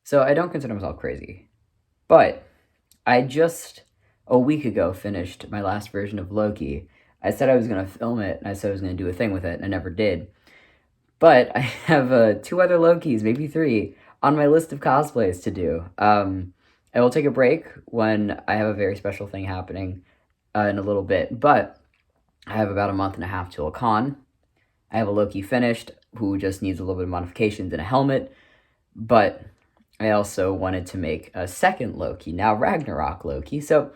So I don't consider myself crazy. But I just a week ago finished my last version of Loki. I said I was going to film it, and I said I was going to do a thing with it, and I never did. But I have two other Lokis, maybe three, on my list of cosplays to do. I will take a break when I have a very special thing happening in a little bit, but I have about a month and a half till a con. I have a Loki finished who just needs a little bit of modifications and a helmet, but I also wanted to make a second Loki, now Ragnarok Loki. So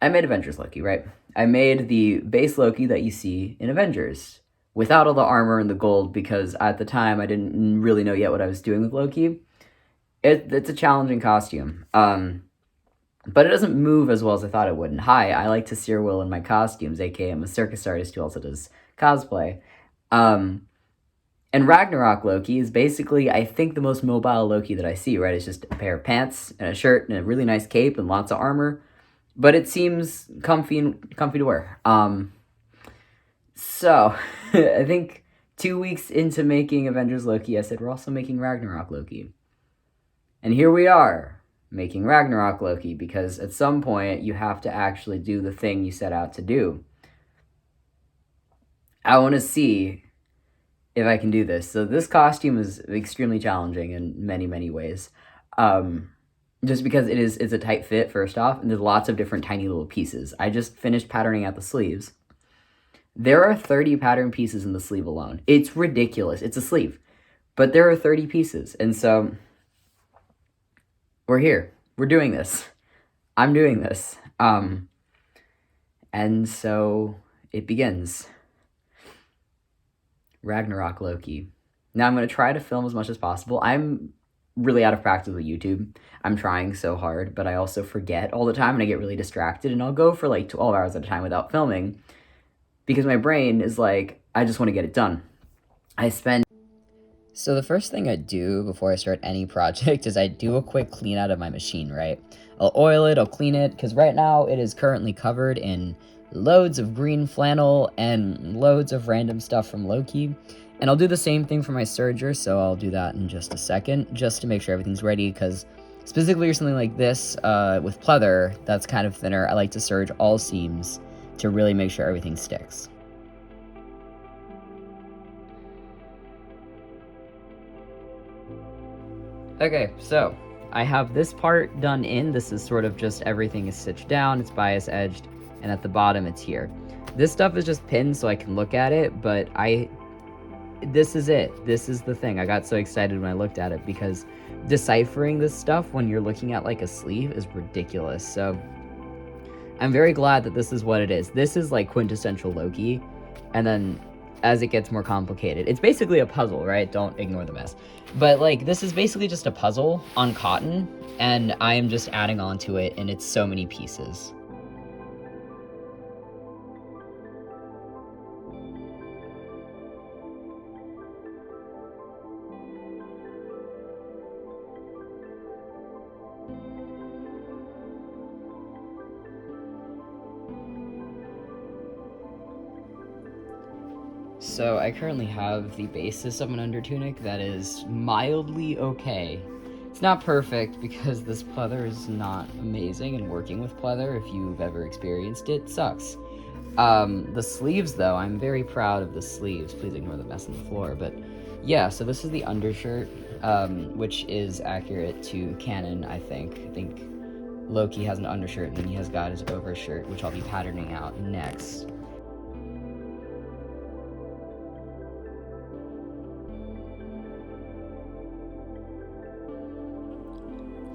I made Avengers Loki, right? I made the base Loki that you see in Avengers without all the armor and the gold because at the time I didn't really know yet what I was doing with Loki. It's a challenging costume. But it doesn't move as well as I thought it would. And hi, I like to sear will in my costumes, aka I'm a circus artist who also does cosplay. Um, and Ragnarok Loki is basically, I think, the most mobile Loki that I see, right? It's just a pair of pants and a shirt and a really nice cape and lots of armor. But it seems comfy to wear. So, I think 2 weeks into making Avengers Loki, I said, we're also making Ragnarok Loki. And here we are, making Ragnarok Loki, because at some point you have to actually do the thing you set out to do. I want to see if I can do this. So this costume is extremely challenging in many, many ways. Just because it's a tight fit, first off, and there's lots of different tiny little pieces. I just finished patterning out the sleeves. There are 30 pattern pieces in the sleeve alone. It's ridiculous. It's a sleeve. But there are 30 pieces. And so we're here. We're doing this. I'm doing this. And so it begins. Ragnarok Loki. Now I'm going to try to film as much as possible. I'm really out of practice with YouTube. I'm trying so hard, but I also forget all the time and I get really distracted and I'll go for like 12 hours at a time without filming because my brain is like, I just want to get it done. So the first thing I do before I start any project is I do a quick clean out of my machine, right? I'll oil it, I'll clean it, because right now it is currently covered in loads of green flannel and loads of random stuff from Loki. And I'll do the same thing for my serger, so I'll do that in just a second, just to make sure everything's ready, because specifically for something like this, with pleather, that's kind of thinner, I like to serge all seams to really make sure everything sticks. Okay, so I have this part done in. This is sort of just everything is stitched down, it's bias edged, and at the bottom it's here. This stuff is just pinned so I can look at it, but this is it. This is the thing. I got so excited when I looked at it because deciphering this stuff when you're looking at like a sleeve is ridiculous. So I'm very glad that this is what it is. This is like quintessential Loki, and then as it gets more complicated, it's basically a puzzle, right? Don't ignore the mess. But like, this is basically just a puzzle on cotton, and I am just adding on to it, and it's so many pieces. So I currently have the basis of an undertunic that is mildly okay. It's not perfect because this pleather is not amazing, and working with pleather, if you've ever experienced it, sucks. The sleeves, though, I'm very proud of the sleeves. Please ignore the mess on the floor. But yeah, so this is the undershirt, which is accurate to canon, I think. I think Loki has an undershirt, and then he has got his overshirt, which I'll be patterning out next.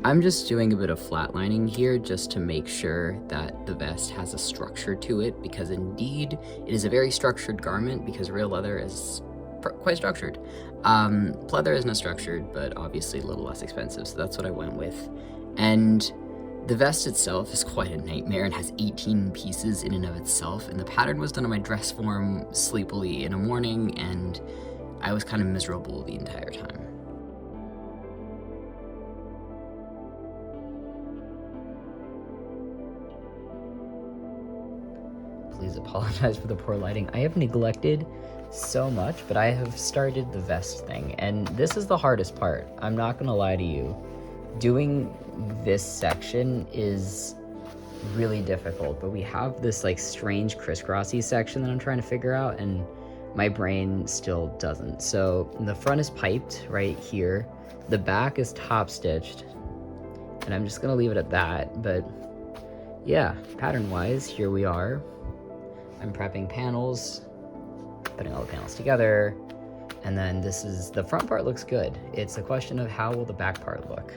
I'm just doing a bit of flatlining here just to make sure that the vest has a structure to it, because indeed it is a very structured garment, because real leather is quite structured. Pleather isn't as structured, but obviously a little less expensive, so that's what I went with. And the vest itself is quite a nightmare and has 18 pieces in and of itself, and the pattern was done on my dress form sleepily in a morning, and I was kind of miserable the entire time. Please apologize for the poor lighting. I have neglected so much, but I have started the vest thing, and this is the hardest part. I'm not gonna lie to you. Doing this section is really difficult, but we have this like strange crisscrossy section that I'm trying to figure out, and my brain still doesn't. So the front is piped right here, the back is top stitched, and I'm just gonna leave it at that. But yeah, pattern wise, here we are. I'm prepping panels, putting all the panels together, and then this is, the front part looks good. It's a question of how will the back part look.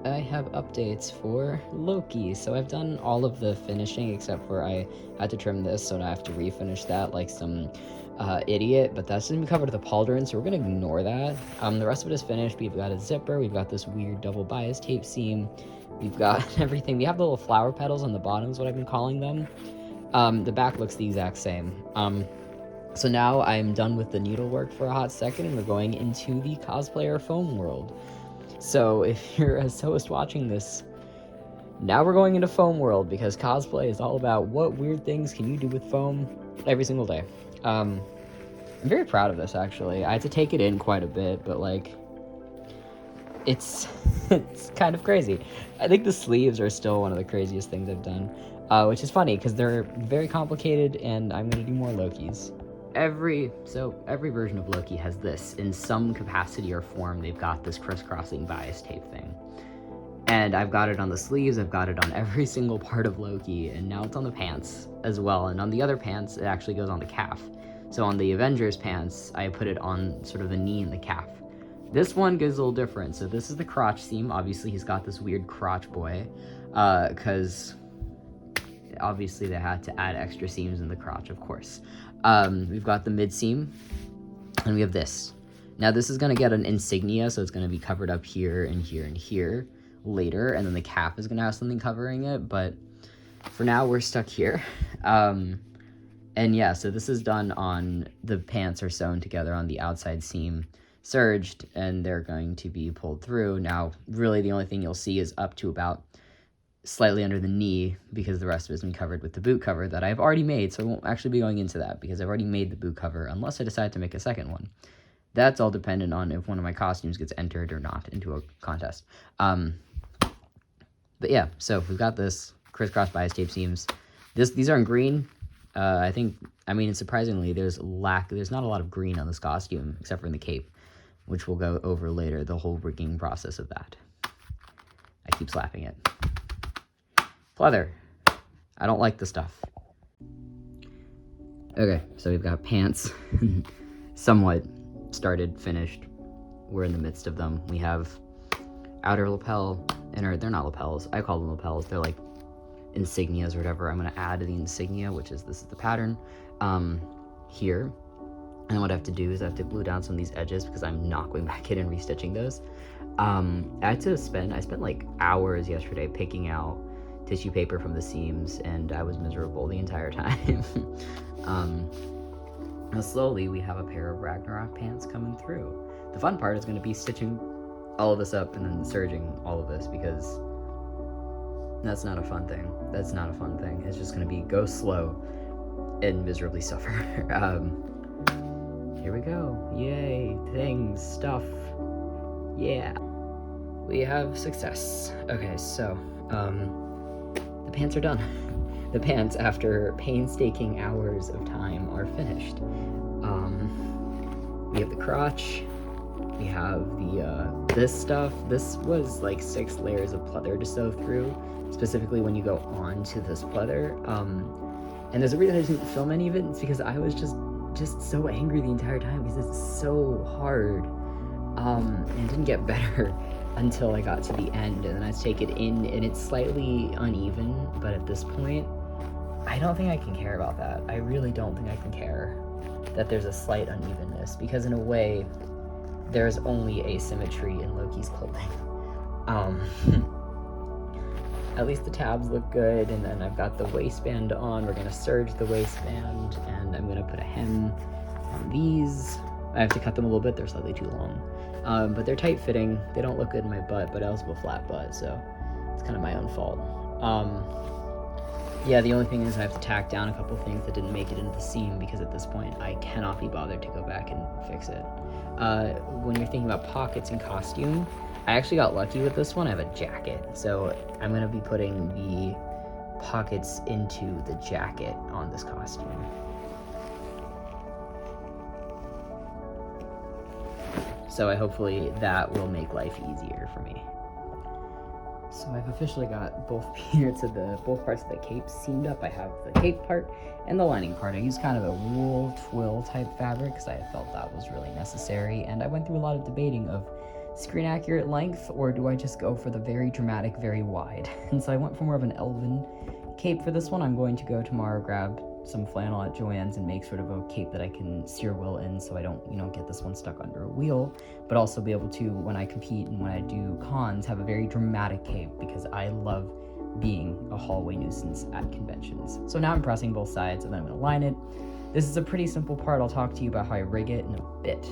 I have updates for Loki. So I've done all of the finishing except for I had to trim this, so now I have to refinish that like some idiot, but that's gonna be covered with a pauldron, so we're gonna ignore that. The rest of it is finished. We've got a zipper, we've got this weird double bias tape seam, we've got everything. We have the little flower petals on the bottom is what I've been calling them. The back looks the exact same. So now I'm done with the needlework for a hot second, and we're going into the cosplayer foam world. So if you're a host watching this, now we're going into foam world, because cosplay is all about what weird things can you do with foam every single day. I'm very proud of this, actually. I had to take it in quite a bit, but like, it's kind of crazy. I think the sleeves are still one of the craziest things I've done, which is funny because they're very complicated, and I'm gonna do more Lokis. Every version of Loki has this in some capacity or form. They've got this crisscrossing bias tape thing, and I've got it on the sleeves, I've got it on every single part of Loki, and now it's on the pants as well. And on the other pants, it actually goes on the calf. So on the Avengers pants, I put it on sort of the knee and the calf. This one goes a little different. So this is the crotch seam. Obviously he's got this weird crotch boy, because obviously they had to add extra seams in the crotch, of course. We've got the mid seam, and we have this. Now this is gonna get an insignia, so it's gonna be covered up here and here and here later, and then the calf is gonna have something covering it, but for now we're stuck here. And yeah, so this is done on, the pants are sewn together on the outside seam, serged, and they're going to be pulled through. Now really the only thing you'll see is up to about slightly under the knee, because the rest of it has been covered with the boot cover that I've already made, so I won't actually be going into that because I've already made the boot cover, unless I decide to make a second one. That's all dependent on if one of my costumes gets entered or not into a contest. But yeah, so we've got this crisscross bias tape seams. These are in green. I mean, surprisingly, there's not a lot of green on this costume, except for in the cape, which we'll go over later, the whole rigging process of that. I keep slapping it. Pleather. I don't like the stuff. Okay, so we've got pants, somewhat started, finished. We're in the midst of them. We have outer lapel, inner, they're not lapels, I call them lapels, they're like insignias or whatever. I'm gonna add the insignia, which is, this is the pattern, here. And what I have to do is I have to glue down some of these edges, because I'm not going back in and restitching those. I spent like hours yesterday picking out tissue paper from the seams, and I was miserable the entire time. Now slowly we have a pair of Ragnarok pants coming through. The fun part is going to be stitching all of this up and then serging all of this, because that's not a fun thing. That's not a fun thing. It's just going to be go slow and miserably suffer. Here we go. Yay, things, stuff. Yeah. We have success. Okay, so, the pants are done. The pants, after painstaking hours of time, are finished. We have the crotch. We have the, this stuff. This was like 6 layers of pleather to sew through, specifically when you go on to this pleather. And there's a reason I didn't film any of it. It's because I was just so angry the entire time, because it's so hard. And it didn't get better until I got to the end, and then I take it in, and it's slightly uneven, but at this point, I don't think I can care about that. I really don't think I can care that there's a slight unevenness, because in a way, there's only asymmetry in Loki's clothing. At least the tabs look good, and then I've got the waistband on. We're gonna serge the waistband, and I'm gonna put a hem on these. I have to cut them a little bit, they're slightly too long. But they're tight fitting. They don't look good in my butt, but I also have a flat butt, so it's kind of my own fault. Yeah, the only thing is I have to tack down a couple things that didn't make it into the seam because at this point I cannot be bothered to go back and fix it. When you're thinking about pockets and costume, I actually got lucky with this one. I have a jacket, so I'm going to be putting the pockets into the jacket on this costume. So hopefully that will make life easier for me. So I've officially got both parts of the cape seamed up. I have the cape part and the lining part. I used kind of a wool twill type fabric because I felt that was really necessary, and I went through a lot of debating of screen accurate length or do I just go for the very dramatic, very wide. And so I went for more of an elven cape for this one. I'm going to go tomorrow, grab some flannel at Joann's and make sort of a cape that I can steer well in so I don't, get this one stuck under a wheel, but also be able to, when I compete and when I do cons, have a very dramatic cape because I love being a hallway nuisance at conventions. So now I'm pressing both sides and then I'm going to line it. This is a pretty simple part. I'll talk to you about how I rig it in a bit.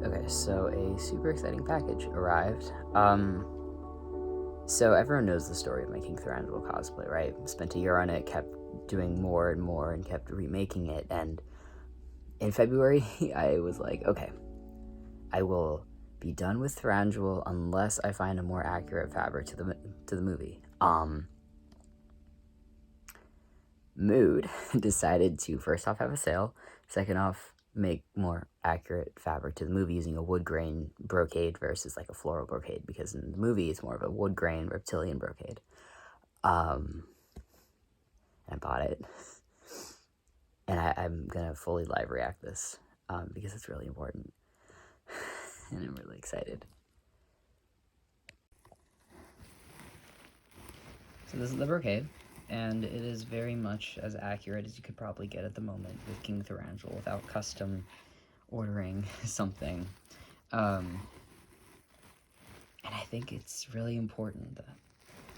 Okay, so a super exciting package arrived. So everyone knows the story of my King Thor Ragnarok cosplay, right? Spent a year on it, kept doing more and more, and kept remaking it. And in February, I was like, okay, I will be done with Thor Ragnarok unless I find a more accurate fabric to the movie. Mood decided to first off have a sale, second off make more accurate fabric to the movie using a wood grain brocade versus like a floral brocade, because in the movie it's more of a wood grain reptilian brocade. I bought it, and I'm gonna fully live react this because it's really important, and I'm really excited. So this is the brocade, and it is very much as accurate as you could probably get at the moment with King Thor Ragnarok without custom ordering something. And I think it's really important that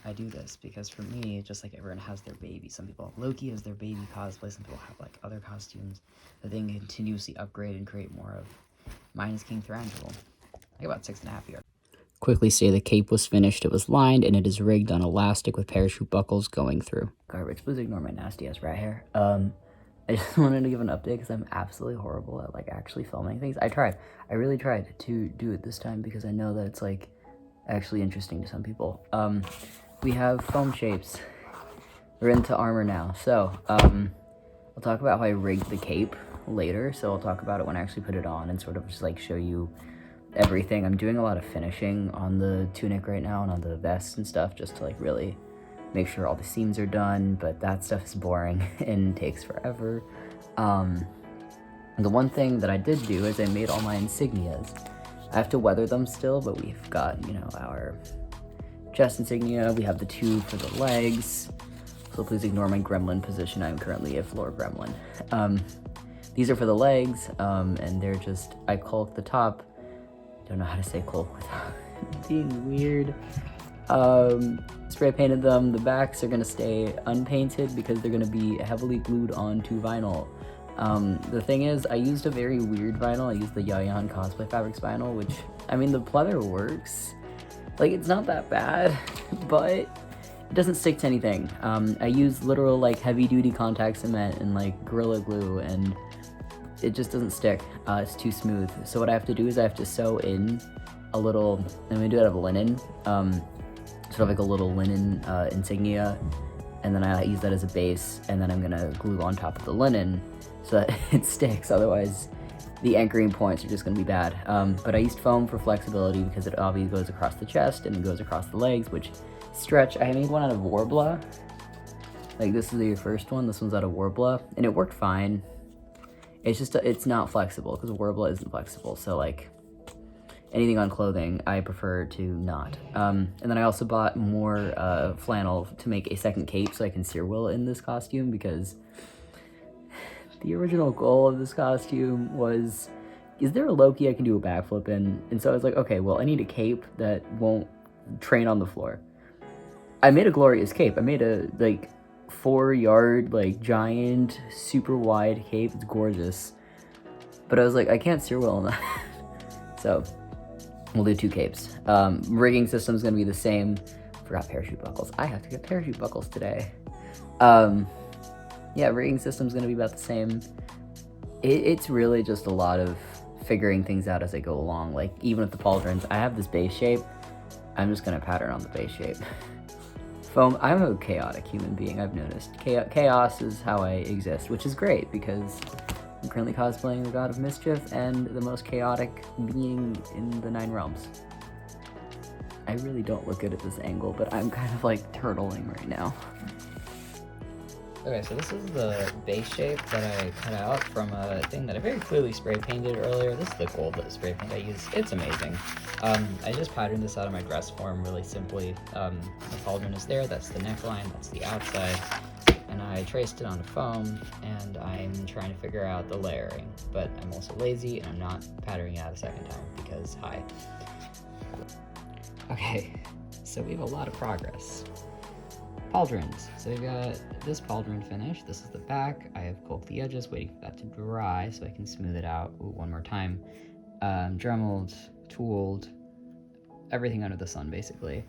I do this because for me, just like everyone has their baby, some people have Loki as their baby cosplay, some people have like other costumes that they can continuously upgrade and create more of. Mine is King Thor Ragnarok. I got about 6.5 yards. Quickly say the cape was finished, it was lined, and it is rigged on elastic with parachute buckles going through. Garbage, please ignore my nasty ass rat hair. I just wanted to give an update because I'm absolutely horrible at like actually filming things. I really tried to do it this time because I know that it's like actually interesting to some people. We have foam shapes. We're into armor now, so I'll talk about how I rigged the cape later, so I'll talk about it when I actually put it on and sort of just like show you everything. I'm doing a lot of finishing on the tunic right now and on the vest and stuff just to like really make sure all the seams are done, but that stuff is boring and takes forever. The one thing that I did do is I made all my insignias. I have to weather them still, but we've got, our chest insignia. We have the two for the legs. So please ignore my gremlin position. I'm currently a floor gremlin. These are for the legs, and they're just, I caulked the top. Don't know how to say caulk without being weird. Spray painted them. The backs are gonna stay unpainted because they're gonna be heavily glued onto vinyl. The thing is, I used a very weird vinyl. I used the Yayan Cosplay Fabrics vinyl, which, I mean, the pleather works. Like, it's not that bad, but it doesn't stick to anything. I used literal, like, heavy-duty contact cement and, like, Gorilla Glue, and it just doesn't stick. It's too smooth. So what I have to do is I have to sew in a little, I'm gonna do it out of linen, sort of like a little linen insignia, and then I use that as a base, and then I'm gonna glue on top of the linen so that it sticks. Otherwise, the anchoring points are just gonna be bad. But I used foam for flexibility because it obviously goes across the chest and it goes across the legs, which stretch. I made one out of Warbla. Like, this is the first one. This one's out of Warbla, and it worked fine. It's just, it's not flexible because Warbla isn't flexible. So like anything on clothing, I prefer to not. And then I also bought more flannel to make a second cape so I can sear will in this costume, because the original goal of this costume was, is there a Loki I can do a backflip in? And so I was like, okay, well, I need a cape that won't train on the floor. I made a glorious cape. I made a, like, 4-yard, like, giant, super wide cape. It's gorgeous. But I was like, I can't steer well on that. So, we'll do 2 capes. Rigging system's gonna be the same. Forgot parachute buckles. I have to get parachute buckles today. Yeah, rigging system's gonna be about the same. It's really just a lot of figuring things out as I go along. Like, even with the pauldrons, I have this base shape. I'm just gonna pattern on the base shape. Foam, I'm a chaotic human being, I've noticed. Chaos is how I exist, which is great because I'm currently cosplaying the God of Mischief and the most chaotic being in the 9 realms. I really don't look good at this angle, but I'm kind of like turtling right now. Okay, so this is the base shape that I cut out from a thing that I very clearly spray painted earlier. This is the gold spray paint I used. It's amazing. I just patterned this out of my dress form really simply. The pauldron is there, that's the neckline, that's the outside. And I traced it on foam, and I'm trying to figure out the layering. But I'm also lazy, and I'm not patterning it out a second time because, hi. Okay, so we have a lot of progress. Pauldrons. So we've got this pauldron finished. This is the back. I have caulked the edges, waiting for that to dry so I can smooth it out. Ooh, one more time. Dremeled, tooled, everything under the sun, basically.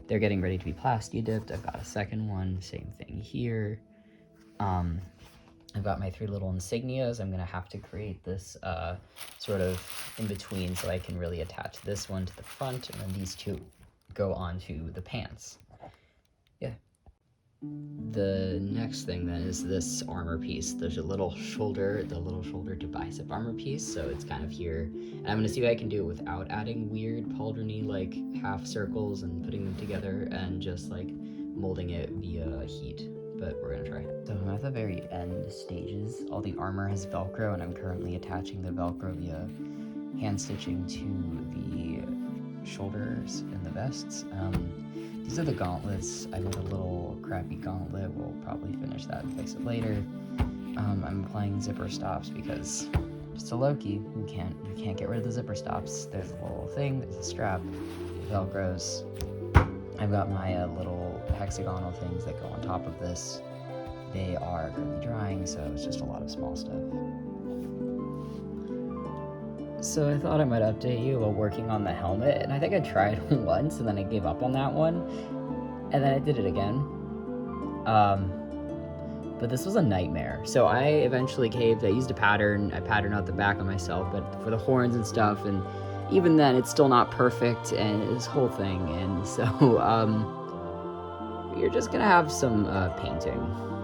They're getting ready to be plasti dipped. I've got a second one, same thing here. I've got my 3 little insignias. I'm gonna have to create this sort of in between so I can really attach this one to the front, and then these 2 go onto the pants. Yeah. The next thing then is this armor piece. There's a little shoulder, the little shoulder to bicep armor piece, so it's kind of here. And I'm gonna see if I can do it without adding weird pauldron-y like half circles and putting them together and just like molding it via heat. But we're gonna try. So I'm at the very end stages. All the armor has Velcro, and I'm currently attaching the Velcro via hand stitching to the shoulders and the vests. These are the gauntlets. I made a little crappy gauntlet. We'll probably finish that and fix it later. I'm applying zipper stops because just a Loki, you can't get rid of the zipper stops. There's a little thing, there's a strap, it Velcros. I've got my little hexagonal things that go on top of this. They are currently drying, so it's just a lot of small stuff. So I thought I might update you while working on the helmet, and I think I tried once, and then I gave up on that one, and then I did it again. But this was a nightmare. So I eventually caved. I used a pattern. I patterned out the back on myself, but for the horns and stuff, and even then, it's still not perfect, and this whole thing, and so, you're just gonna have some painting.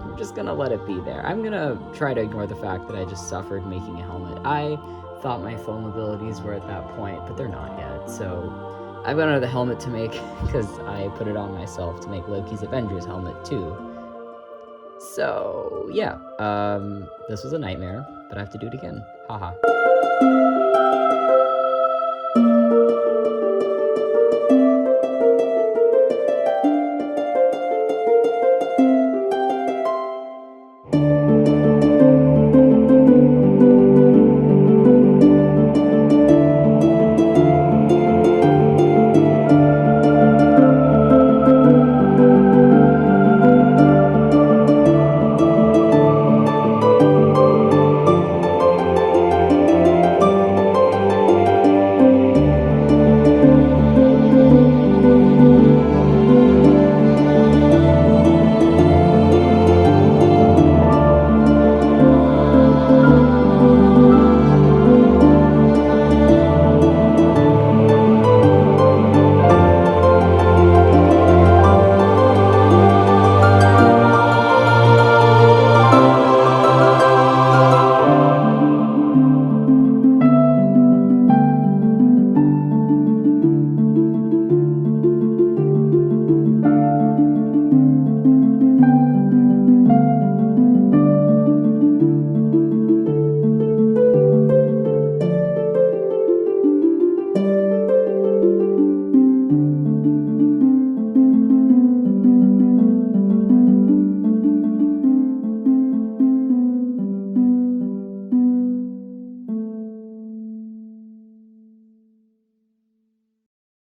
We're just gonna let it be there. I'm gonna try to ignore the fact that I just suffered making a helmet. I thought my foam abilities were at that point, but they're not yet, so I've got another helmet to make, because I put it on myself to make Loki's Avengers helmet, too. So, yeah, this was a nightmare, but I have to do it again. Haha.